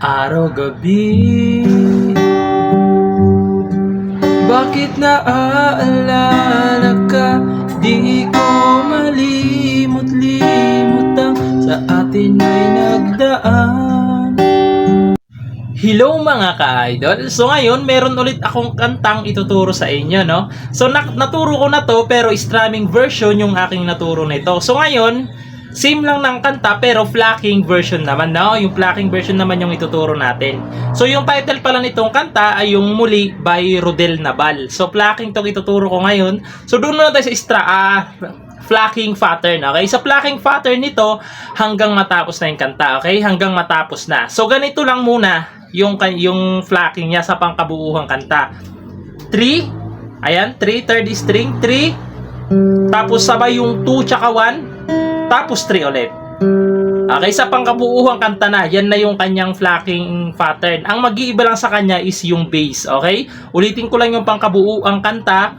Araw-gabi, bakit naaalala ka? Di ko malimot-limot ang sa atin ay nagdaan. Hello mga ka-idol! So ngayon, meron ulit akong kantang ituturo sa inyo, no? So naturo ko na to, pero strumming version yung aking naturo nito. So ngayon, same lang ng kanta, pero flocking version naman, no? Yung flocking version naman yung ituturo natin. So yung title pala nitong kanta ay yung Muli by Rodel Nabal. So flocking tong ituturo ko ngayon. So doon muna tayo sa flocking pattern, okay? Sa flocking pattern nito, hanggang matapos na yung kanta, okay? Hanggang matapos na. So ganito lang muna yung flocking niya sa pangkabuuhang kanta. 3, ayan, 3, third string, 3, tapos sabay yung 2 tsaka 1, tapos 3 ulit. Okay, sa pangkabuuhang kanta na, yan na yung kanyang flocking pattern. Ang mag-iiba lang sa kanya is yung bass, okay? Ulitin ko lang yung pangkabuuhang kanta.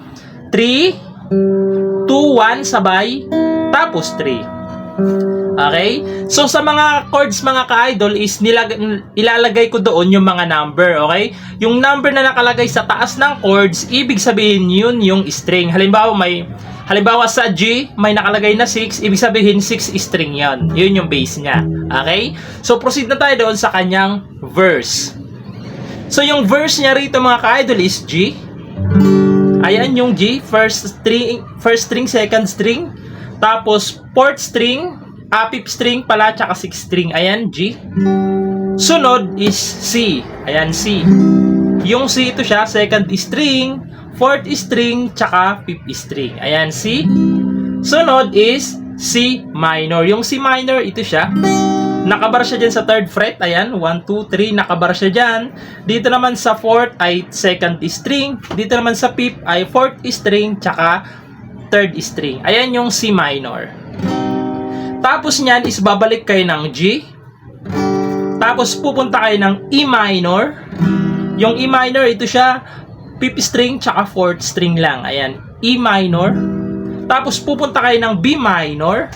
3, 2, 1, sabay, tapos 3. Okay? So sa mga chords mga ka-idol is ilalagay ko doon yung mga number, okay? Yung number na nakalagay sa taas ng chords, ibig sabihin yun yung string. Halimbawa sa G, may nakalagay na 6, ibig sabihin 6 string yan. Yun yung bass niya. Okay? So proceed na tayo doon sa kanyang verse. So yung verse niya rito mga ka-idol is G. Ayan yung G, first string, second string, tapos fourth string, fifth string pala, tsaka sixth string. Ayan, G. Sunod is C. Ayan, C. Yung C ito siya, second string, fourth string, tsaka fifth string. Ayan, C. Sunod is C minor. Yung C minor, ito siya. Nakabar siya dyan sa third fret. Ayan, 1, 2, 3. Nakabar siya dyan. Dito naman sa fourth ay second string. Dito naman sa fifth ay fourth string, tsaka third string. Ayan yung C minor. Tapos niyan is babalik kayo ng G. Tapos pupunta kayo ng E minor. Yung E minor, ito siya, fifth string tsaka fourth string lang. Ayan, E minor. Tapos pupunta kayo ng B minor.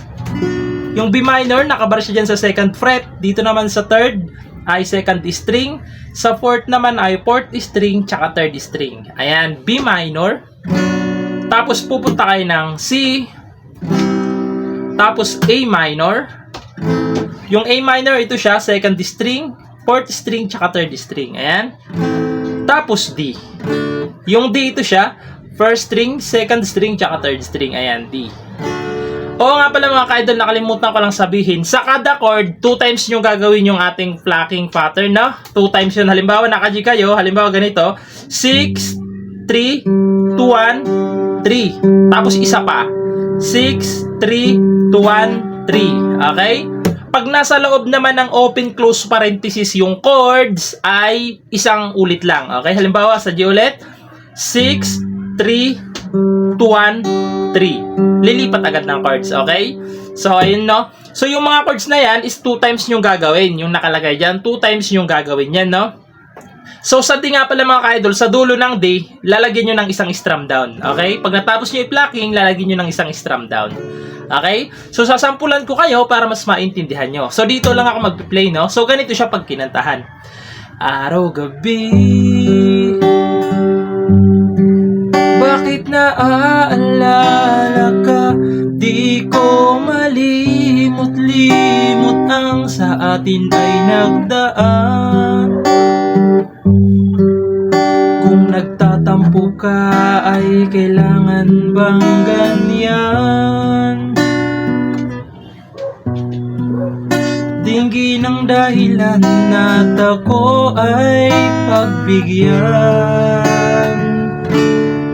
Yung B minor, nakabar siya dyan sa second fret. Dito naman sa third ay second string. Sa fourth naman ay fourth string tsaka third string. Ayan, B minor. Tapos pupunta kayo ng C. Tapos A minor. Yung A minor, ito siya, second string, fourth string, tsaka third string. Ayan. Tapos D. Yung D, ito siya, first string, second string, tsaka third string. Ayan, D. Oo nga pala mga ka-idol, nakalimutan ko lang sabihin. Sa kada chord, 2 times nyo gagawin yung ating flocking pattern, no? 2 times yun. Halimbawa, naka-G kayo. Halimbawa, ganito. 6, 3, 2, 1, 3. Tapos isa pa. 6, 3, 2, 1, 3. Okay? Pag nasa loob naman ng open close parenthesis yung chords ay isang ulit lang. Okay? Halimbawa sa G ulit, 6, 3, 2, 1, 3. Lilipat agad ng chords. Okay? So, ayun no. So, yung mga chords na yan is 2 times yung gagawin. Yung nakalagay dyan, 2 times yung gagawin yan, no? So, sa D nga pala mga ka-idol, sa dulo ng D, lalagyan nyo ng isang strum down. Okay? Pag natapos nyo i-plucking, lalagyan nyo ng isang strum down. Okay? So, sasampulan ko kayo para mas maintindihan nyo. So, dito lang ako mag-play, no? So, ganito siya pag kinantahan. Araw-gabi, bakit naaalala ka? Di ko malimot-limot ang sa atin ay nagdaan. Kung nagtatampo ka ay kailangan bang ganyan? Dinggin ang dahilan at ako ay pagbigyan.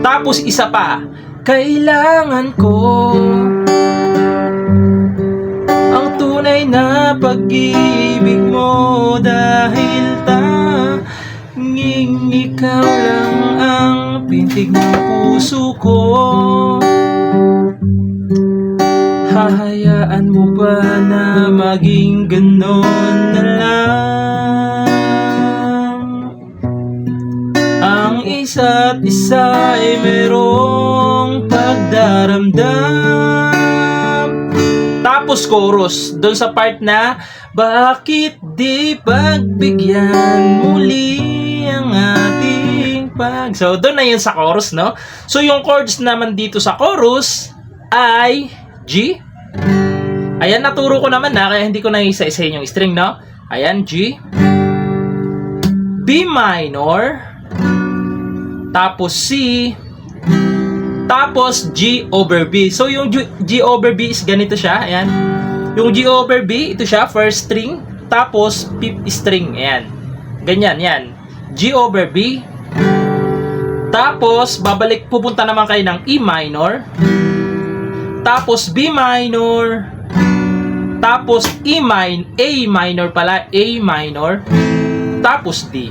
Tapos isa pa, kailangan ko ang tunay na pag-ibig mo dahil tanging ikaw lang ang pintig ng puso ko. Hahayaan mo ba na maging ganon na lang? Ang isa't isa ay merong pagdaramdam. Tapos chorus, doon sa part na Bakit di pagbigyan muli ang ating pag... So, doon na yun sa chorus, no? So, yung chords naman dito sa chorus ay G. Ayan, naturo ko naman na, kaya hindi ko na isa-isahin yung string, no? Ayan, G. B minor. Tapos C. Tapos G over B. So, yung G over B is ganito siya. Ayan. Yung G over B, ito siya, first string. Tapos, fifth string. Ayan. Ganyan, yan. G over B. Tapos, pupunta naman kayo ng E minor. Tapos, B minor. Tapos, A minor pala. A minor. Tapos, D.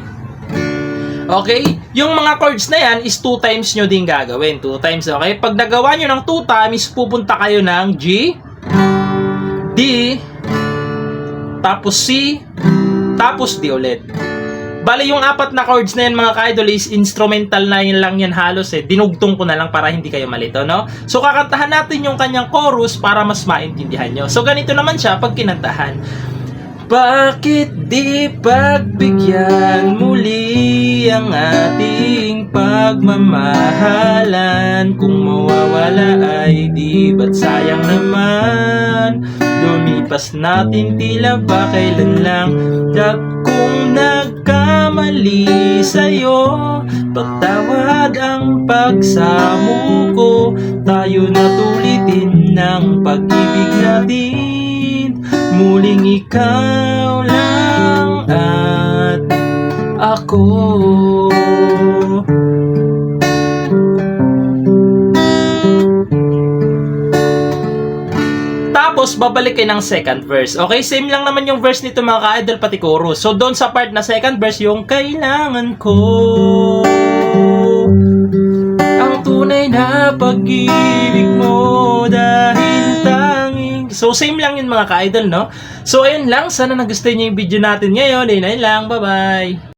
Okay? Yung mga chords na yan is 2 times nyo din gagawin. 2 times, okay? Pag nagawa nyo ng 2 times, pupunta kayo ng G, D, tapos C, tapos D ulit. Bale, yung 4 na chords na yan mga ka-idol is instrumental na yun lang yan halos eh. Dinugtong ko na lang para hindi kayo malito, no? So, kakantahan natin yung kanyang chorus para mas maintindihan nyo. So, ganito naman siya pag kinantahan. Bakit di pagbigyan muli ang ating pagmamahalan? Kung mawawala ay di ba't sayang naman? Lumipas natin tila ba kailan lang? Kung nagkamali sa'yo, patawad ang pagsamo ko. Tayo natulitin ng pag-ibig natin. Muling ikaw lang at ako. Tapos, babalik kayo ng second verse. Okay, same lang naman yung verse nito mga ka-idol, pati chorus. So, doon sa part na second verse, yung kailangan ko ang tunay na pag-ibig mo dahil tanging... So, same lang yun mga ka-idol, no? So, ayun lang. Sana nagustuhan niyo yung video natin ngayon. Ayun lang. Bye-bye!